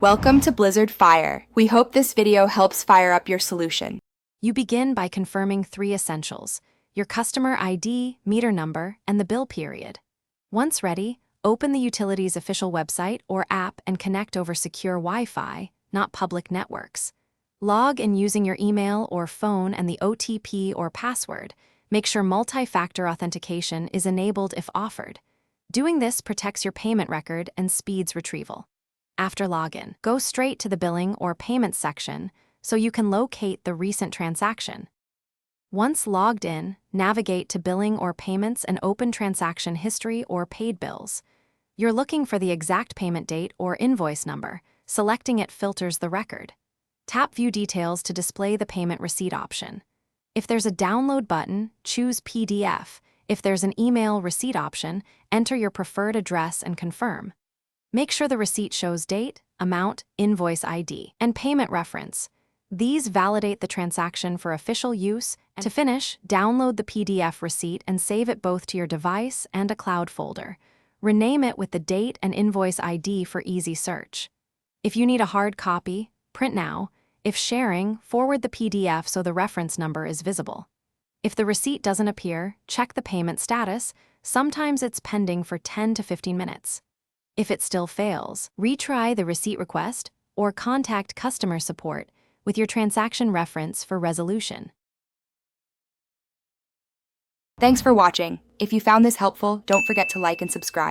Welcome to Blizzard Fire. We hope this video helps fire up your solution. You begin by confirming 3 essentials: your customer ID, meter number, and the bill period. Once ready, open the utility's official website or app and connect over secure Wi-Fi, not public networks. Log in using your email or phone and the OTP or password. Make sure multi-factor authentication is enabled if offered. Doing this protects your payment record and speeds retrieval. After login, go straight to the billing or payments section so you can locate the recent transaction. Once logged in, navigate to billing or payments and open transaction history or paid bills. You're looking for the exact payment date or invoice number. Selecting it filters the record. Tap View Details to display the payment receipt option. If there's a download button, choose PDF. If there's an email receipt option, enter your preferred address and confirm. Make sure the receipt shows date, amount, invoice ID, and payment reference. These validate the transaction for official use. And to finish, download the PDF receipt and save it both to your device and a cloud folder. Rename it with the date and invoice ID for easy search. If you need a hard copy, print now. If sharing, forward the PDF so the reference number is visible. If the receipt doesn't appear, check the payment status. Sometimes it's pending for 10 to 15 minutes. If it still fails, retry the receipt request or contact customer support with your transaction reference for resolution. Thanks for watching. If you found this helpful, don't forget to like and subscribe.